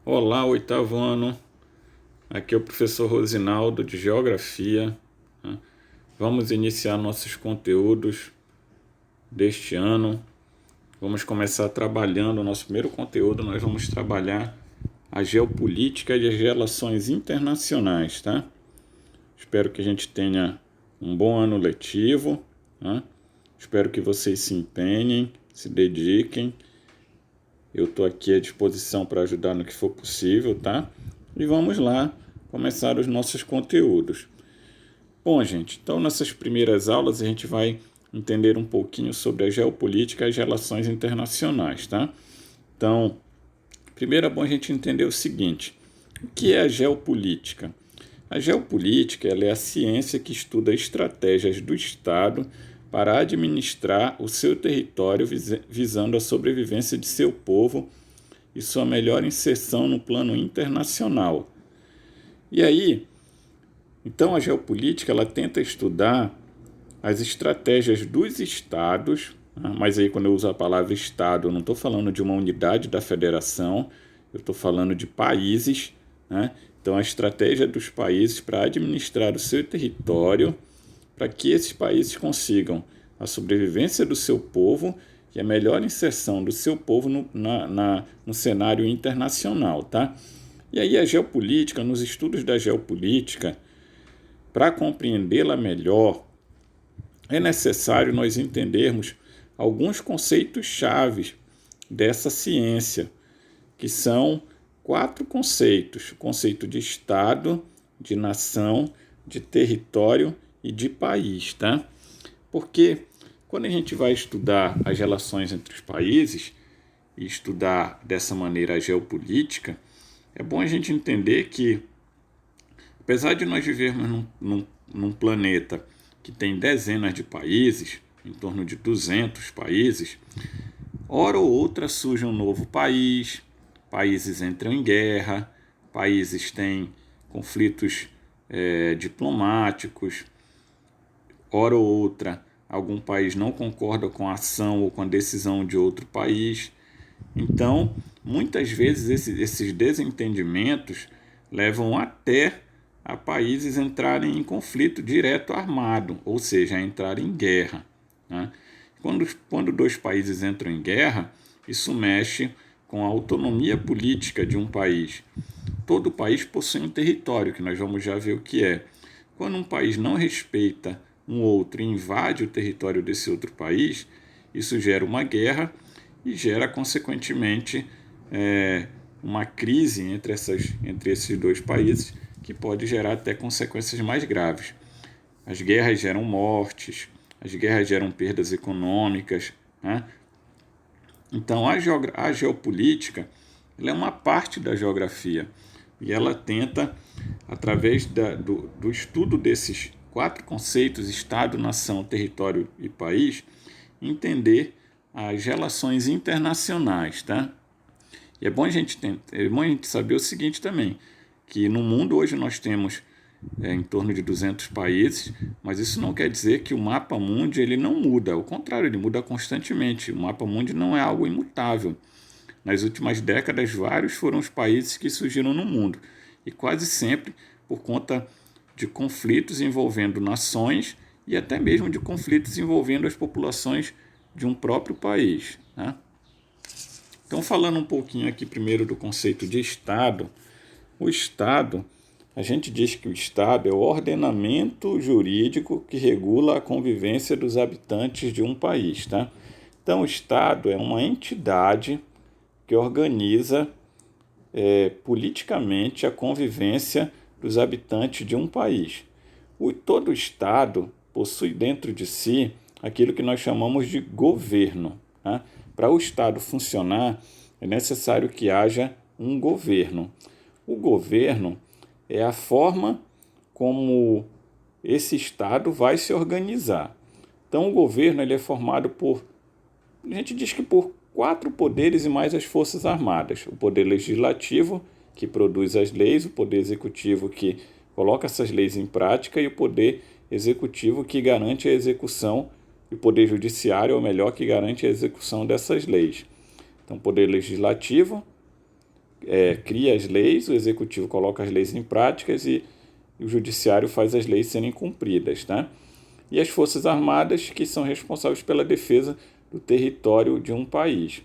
Olá, oitavo ano. Aqui é o professor Rosinaldo de Geografia, né? Vamos iniciar nossos conteúdos deste ano. Vamos começar trabalhando o nosso primeiro conteúdo. Nós vamos trabalhar a geopolítica e as relações internacionais, tá? Espero que a gente tenha um bom ano letivo, né? Espero que vocês se empenhem, se dediquem. Eu estou aqui à disposição para ajudar no que for possível, tá? E vamos lá começar os nossos conteúdos. Bom, gente, então nessas primeiras aulas a gente vai entender um pouquinho sobre a geopolítica e as relações internacionais, tá? Então, primeiro é bom a gente entender o seguinte: o que é a geopolítica? A geopolítica ela é a ciência que estuda estratégias do Estado para administrar o seu território visando a sobrevivência de seu povo e sua melhor inserção no plano internacional. E aí, então a geopolítica ela tenta estudar as estratégias dos estados, mas aí quando eu uso a palavra estado, eu não estou falando de uma unidade da federação, eu estou falando de países, né? Então a estratégia dos países para administrar o seu território, para que esses países consigam a sobrevivência do seu povo e a melhor inserção do seu povo no cenário internacional, tá? E aí a geopolítica, nos estudos da geopolítica, para compreendê-la melhor, é necessário nós entendermos alguns conceitos chaves dessa ciência, que são 4 conceitos: o conceito de Estado, de nação, de território e de país, tá? Porque quando a gente vai estudar as relações entre os países e estudar dessa maneira a geopolítica, é bom a gente entender que, apesar de nós vivermos num planeta que tem dezenas de países, em torno de 200 países, hora ou outra surge um novo país, países entram em guerra, países têm conflitos diplomáticos, hora ou outra algum país não concorda com a ação ou com a decisão de outro país. Então, muitas vezes esses desentendimentos levam até a países entrarem em conflito direto armado, ou seja, a entrar em guerra, né? Quando dois países entram em guerra, isso mexe com a autonomia política de um país. Todo país possui um território, que nós vamos já ver o que é. Quando um país não respeita um outro e invade o território desse outro país, isso gera uma guerra e gera, consequentemente, uma crise entre esses dois países, que pode gerar até consequências mais graves. As guerras geram mortes, as guerras geram perdas econômicas, né? Então, a geopolítica ela é uma parte da geografia e ela tenta, através do estudo desses 4 conceitos, Estado, nação, território e país, entender as relações internacionais, tá? E é bom a gente saber o seguinte também, que no mundo hoje nós temos em torno de 200 países, mas isso não quer dizer que o mapa mundi ele não muda, ao contrário, ele muda constantemente. O mapa mundi não é algo imutável. Nas últimas décadas, vários foram os países que surgiram no mundo, e quase sempre por conta de conflitos envolvendo nações e até mesmo de conflitos envolvendo as populações de um próprio país, né? Então, falando um pouquinho aqui primeiro do conceito de Estado, o Estado, a gente diz que o Estado é o ordenamento jurídico que regula a convivência dos habitantes de um país, tá? Então, o Estado é uma entidade que organiza politicamente a convivência dos habitantes de um país. Todo Estado possui dentro de si aquilo que nós chamamos de governo, né? Para o Estado funcionar, é necessário que haja um governo. O governo é a forma como esse Estado vai se organizar. Então, o governo ele é formado por, a gente diz que por 4 poderes e mais as Forças Armadas. O poder legislativo, que produz as leis, o poder executivo, que coloca essas leis em prática, e o poder executivo, que garante a execução, e o poder judiciário, ou melhor, que garante a execução dessas leis. Então, poder legislativo, cria as leis, o executivo coloca as leis em práticas e o judiciário faz as leis serem cumpridas, tá? E as forças armadas, que são responsáveis pela defesa do território de um país.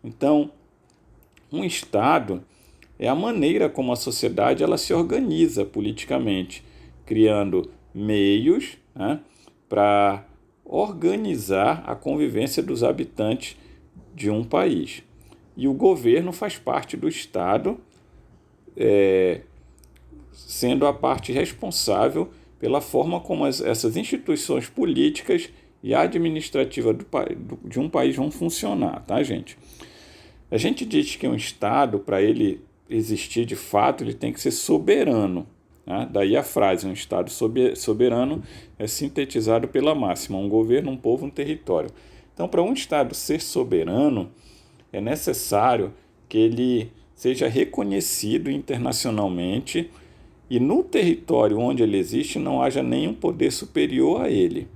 Então, um Estado é a maneira como a sociedade ela se organiza politicamente, criando meios, né, para organizar a convivência dos habitantes de um país. E o governo faz parte do Estado, sendo a parte responsável pela forma como essas instituições políticas e administrativas de um país vão funcionar, tá, gente? A gente diz que um Estado, para ele existir de fato, ele tem que ser soberano. Tá? Daí a frase, um Estado soberano é sintetizado pela máxima, um governo, um povo, um território. Então, para um Estado ser soberano, é necessário que ele seja reconhecido internacionalmente e no território onde ele existe não haja nenhum poder superior a ele.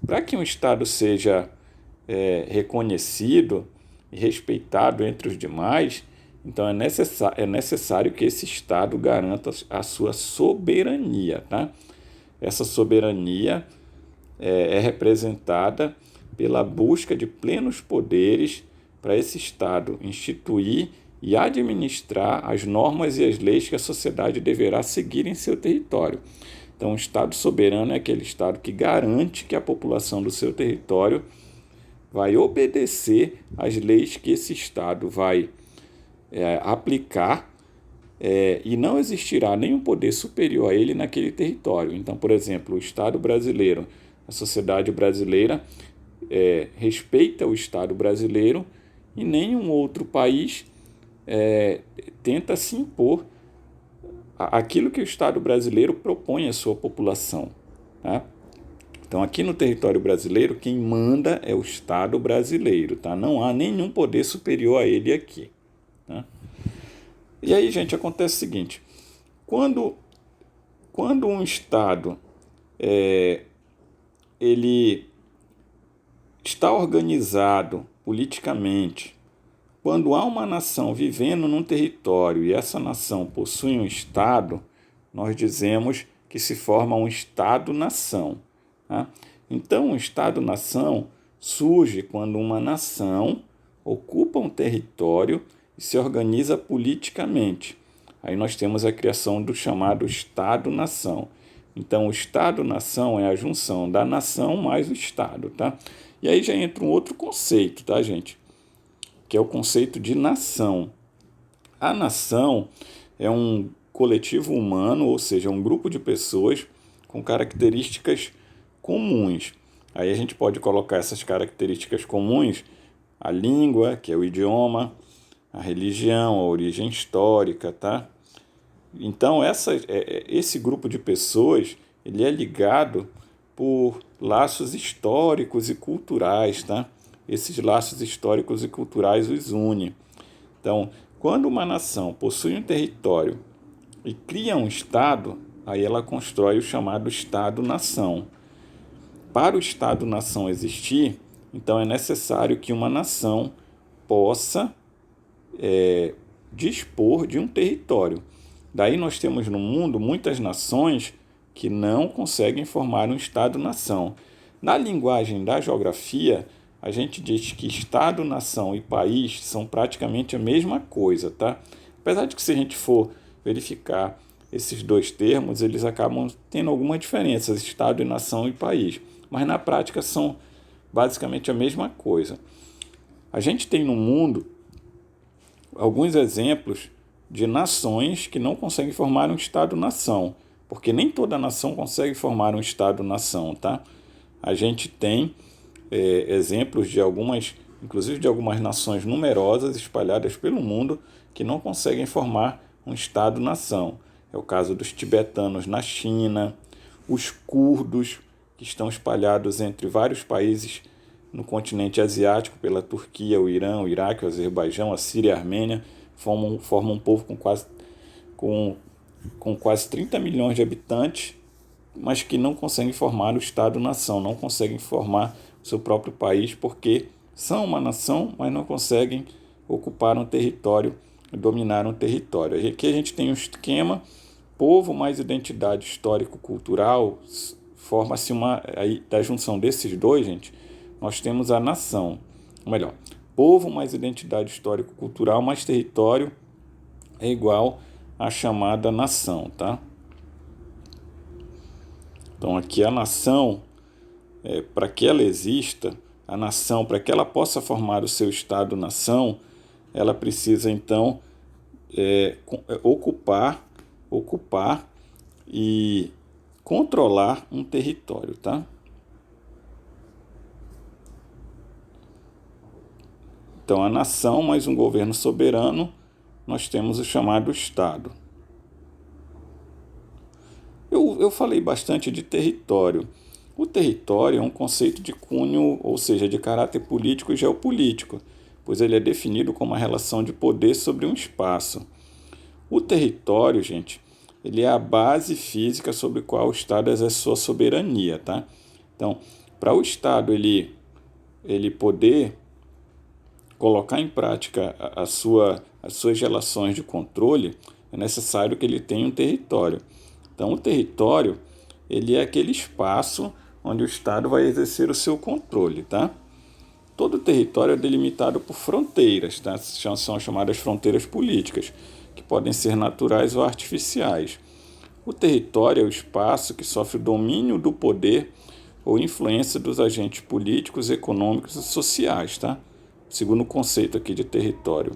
Para que um Estado seja reconhecido e respeitado entre os demais, então é necessário que esse Estado garanta a sua soberania. Tá? Essa soberania é representada pela busca de plenos poderes para esse Estado instituir e administrar as normas e as leis que a sociedade deverá seguir em seu território. Então, o Estado soberano é aquele Estado que garante que a população do seu território vai obedecer às leis que esse Estado vai aplicar e não existirá nenhum poder superior a ele naquele território. Então, por exemplo, o Estado brasileiro, a sociedade brasileira respeita o Estado brasileiro e nenhum outro país tenta se impor aquilo que o Estado brasileiro propõe à sua população. Tá? Então, aqui no território brasileiro, quem manda é o Estado brasileiro. Tá? Não há nenhum poder superior a ele aqui. Tá? E aí, gente, acontece o seguinte. Quando um Estado ele está organizado politicamente, quando há uma nação vivendo num território e essa nação possui um Estado, nós dizemos que se forma um Estado-nação. Tá? Então, um Estado-nação surge quando uma nação ocupa um território e se organiza politicamente. Aí nós temos a criação do chamado Estado-nação. Então, o Estado-nação é a junção da nação mais o Estado. Tá? E aí já entra um outro conceito, tá, gente? Que é o conceito de nação. A nação é um coletivo humano, ou seja, um grupo de pessoas com características comuns. Aí a gente pode colocar essas características comuns, a língua, que é o idioma, a religião, a origem histórica, tá? Então, esse grupo de pessoas, ele é ligado por laços históricos e culturais, tá? Esses laços históricos e culturais os unem. Então, quando uma nação possui um território e cria um Estado, aí ela constrói o chamado Estado-nação. Para o Estado-nação existir, então é necessário que uma nação possa dispor de um território. Daí nós temos no mundo muitas nações que não conseguem formar um Estado-nação. Na linguagem da geografia, a gente diz que Estado, nação e país são praticamente a mesma coisa, tá? Apesar de que se a gente for verificar esses dois termos, eles acabam tendo alguma diferença, Estado e nação e país. Mas na prática são basicamente a mesma coisa. A gente tem no mundo alguns exemplos de nações que não conseguem formar um Estado-nação, porque nem toda nação consegue formar um Estado-nação, tá? A gente tem exemplos de inclusive de algumas nações numerosas espalhadas pelo mundo que não conseguem formar um Estado-nação. É o caso dos tibetanos na China, os curdos, que estão espalhados entre vários países no continente asiático, pela Turquia, o Irã, o Iraque, o Azerbaijão, a Síria e a Armênia, formam um povo com quase 30 milhões de habitantes, mas que não conseguem formar o Estado-nação, não conseguem formar o seu próprio país, porque são uma nação, mas não conseguem ocupar um território dominar um território. Aqui a gente tem um esquema: povo mais identidade histórico-cultural, forma-se aí, da junção desses dois, gente, nós temos a nação. Ou melhor, povo mais identidade histórico-cultural mais território é igual à chamada nação, tá? Então aqui a nação, para que ela exista, a nação, para que ela possa formar o seu Estado-nação, ela precisa então ocupar e controlar um território, tá? Então a nação mais um governo soberano, nós temos o chamado Estado. Eu falei bastante de território. O território é um conceito de cunho, ou seja, de caráter político e geopolítico, pois ele é definido como a relação de poder sobre um espaço. O território, gente, ele é a base física sobre a qual o Estado exerce sua soberania, tá? Então, para o Estado ele poder colocar em prática as suas relações de controle, é necessário que ele tenha um território. Então, o território, ele é aquele espaço onde o Estado vai exercer o seu controle, tá? Todo território é delimitado por fronteiras, tá? São chamadas fronteiras políticas, que podem ser naturais ou artificiais. O território é o espaço que sofre o domínio do poder ou influência dos agentes políticos, econômicos e sociais, tá? Segundo o conceito aqui de território.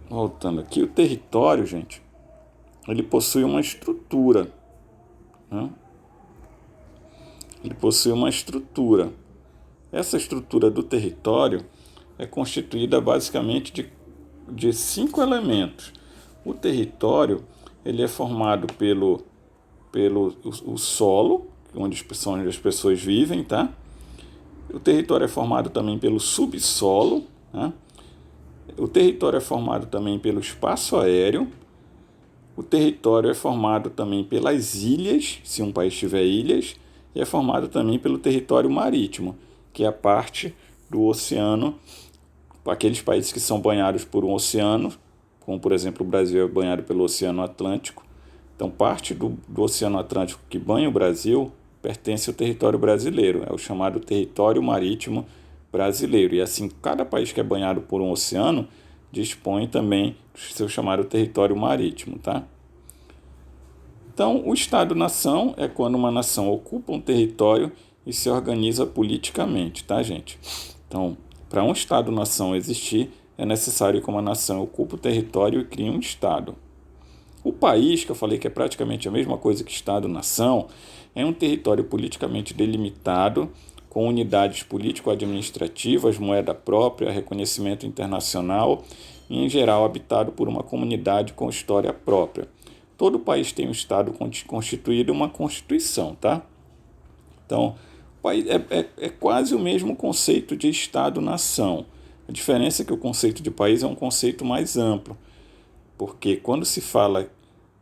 Voltando aqui, o território, gente, ele possui uma estrutura, né? Ele possui uma estrutura. Essa estrutura do território é constituída basicamente de 5 elementos. O território, ele é formado pelo o solo, onde as pessoas vivem, tá? O território é formado também pelo subsolo, tá? O território é formado também pelo espaço aéreo. O território é formado também pelas ilhas, se um país tiver ilhas, e é formado também pelo território marítimo, que é a parte do oceano, aqueles países que são banhados por um oceano, como por exemplo o Brasil é banhado pelo Oceano Atlântico. Então parte do Oceano Atlântico que banha o Brasil pertence ao território brasileiro, é o chamado território marítimo brasileiro. E assim, cada país que é banhado por um oceano dispõe também do seu chamado território marítimo, tá? Então, o Estado-nação é quando uma nação ocupa um território e se organiza politicamente, tá, gente? Então, para um Estado-nação existir, é necessário que uma nação ocupe o território e crie um Estado. O país, que eu falei que é praticamente a mesma coisa que Estado-nação, é um território politicamente delimitado, com unidades político-administrativas, moeda própria, reconhecimento internacional e, em geral, habitado por uma comunidade com história própria. Todo país tem um Estado constituído e uma Constituição, tá? Então, o país é quase o mesmo conceito de Estado-nação. A diferença é que o conceito de país é um conceito mais amplo, porque quando se fala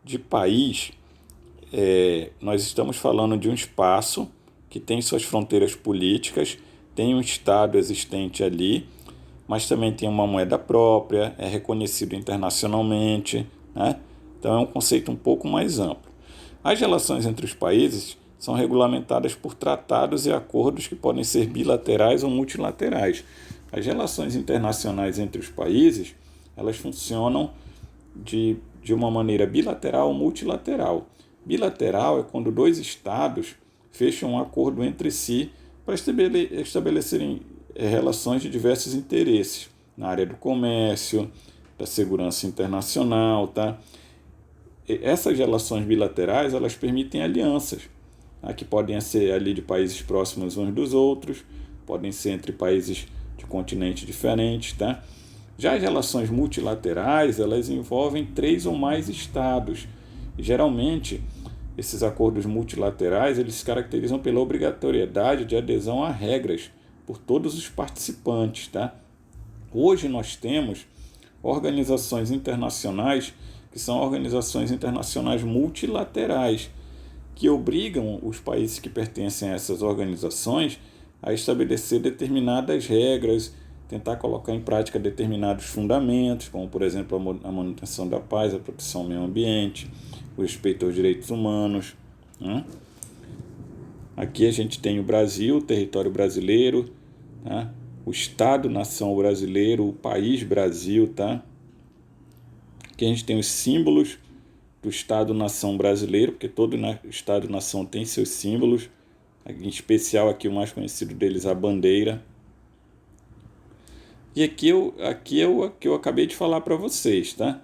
de país, nós estamos falando de um espaço que tem suas fronteiras políticas, tem um Estado existente ali, mas também tem uma moeda própria, é reconhecido internacionalmente, né? Então é um conceito um pouco mais amplo. As relações entre os países são regulamentadas por tratados e acordos que podem ser bilaterais ou multilaterais. As relações internacionais entre os países, elas funcionam de uma maneira bilateral ou multilateral. Bilateral é quando dois estados fecham um acordo entre si para estabelecerem relações de diversos interesses na área do comércio, da segurança internacional, tá? Essas relações bilaterais, elas permitem alianças, tá? Que podem ser ali de países próximos uns dos outros, podem ser entre países de continentes diferentes, tá? Já as relações multilaterais, elas envolvem 3 ou mais estados. E, geralmente, esses acordos multilaterais, eles se caracterizam pela obrigatoriedade de adesão a regras por todos os participantes, tá? Hoje nós temos organizações internacionais que são organizações internacionais multilaterais, que obrigam os países que pertencem a essas organizações a estabelecer determinadas regras, tentar colocar em prática determinados fundamentos, como, por exemplo, a manutenção da paz, a proteção ao meio ambiente, o respeito aos direitos humanos, né? Aqui a gente tem o Brasil, o território brasileiro, tá? O Estado-nação brasileiro, o país Brasil, tá? Aqui a gente tem os símbolos do Estado-nação brasileiro, porque todo Estado-nação tem seus símbolos, em especial aqui o mais conhecido deles, a bandeira. E aqui eu acabei de falar para vocês, tá?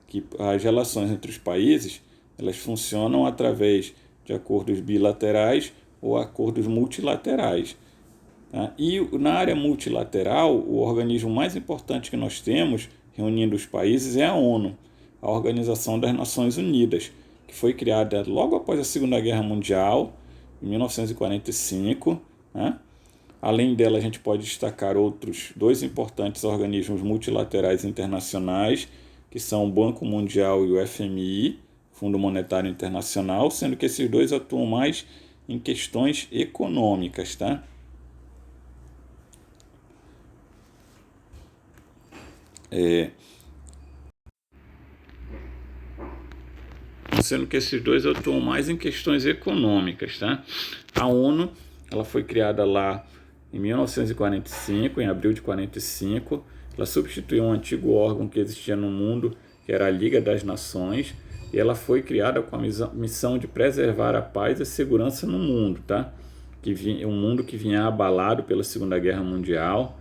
Que as relações entre os países, elas funcionam através de acordos bilaterais ou acordos multilaterais. Tá? E na área multilateral, o organismo mais importante que nós temos, reunindo os países, é a ONU, a Organização das Nações Unidas, que foi criada logo após a Segunda Guerra Mundial, em 1945. Né? Além dela, a gente pode destacar outros dois importantes organismos multilaterais internacionais, que são o Banco Mundial e o FMI, Fundo Monetário Internacional, sendo que esses dois atuam mais em questões econômicas, tá? Sendo que esses dois atuam mais em questões econômicas, tá? A ONU, ela foi criada lá em 1945, em abril de 1945. Ela substituiu um antigo órgão que existia no mundo, que era a Liga das Nações, e ela foi criada com a missão de preservar a paz e a segurança no mundo, tá? Um mundo que vinha abalado pela Segunda Guerra Mundial.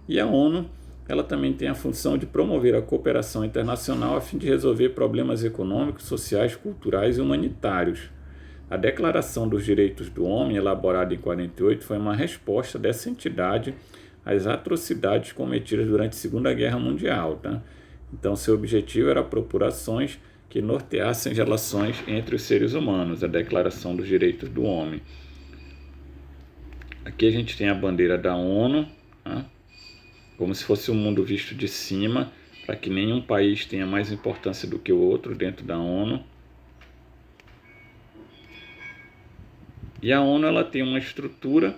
E a ONU, ela também tem a função de promover a cooperação internacional a fim de resolver problemas econômicos, sociais, culturais e humanitários. A Declaração dos Direitos do Homem, elaborada em 1948, foi uma resposta dessa entidade às atrocidades cometidas durante a Segunda Guerra Mundial. Tá? Então, seu objetivo era propor ações que norteassem as relações entre os seres humanos, a Declaração dos Direitos do Homem. Aqui a gente tem a bandeira da ONU, tá? Como se fosse um mundo visto de cima, para que nenhum país tenha mais importância do que o outro dentro da ONU. E a ONU, ela tem uma estrutura,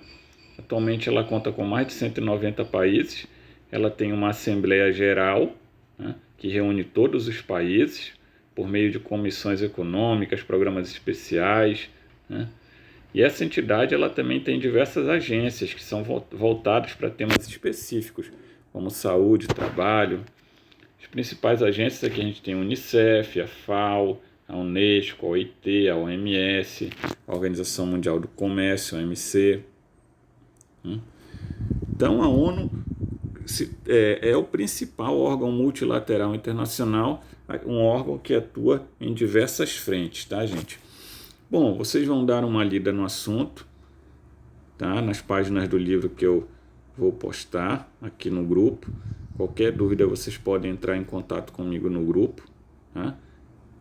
atualmente ela conta com mais de 190 países, ela tem uma Assembleia Geral, né, que reúne todos os países, por meio de comissões econômicas, programas especiais, né? E essa entidade, ela também tem diversas agências que são voltadas para temas específicos, como saúde, trabalho. As principais agências aqui a gente tem a Unicef, a FAO, a Unesco, a OIT, a OMS, a Organização Mundial do Comércio, a OMC. Então a ONU é o principal órgão multilateral internacional, um órgão que atua em diversas frentes, tá, gente? Bom, vocês vão dar uma lida no assunto, tá? Nas páginas do livro que eu vou postar aqui no grupo. Qualquer dúvida vocês podem entrar em contato comigo no grupo, tá?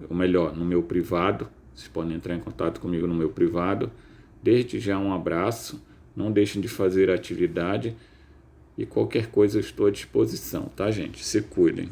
Ou melhor, no meu privado. Vocês podem entrar em contato comigo no meu privado. Desde já um abraço, não deixem de fazer a atividade e qualquer coisa eu estou à disposição, tá, gente? Se cuidem.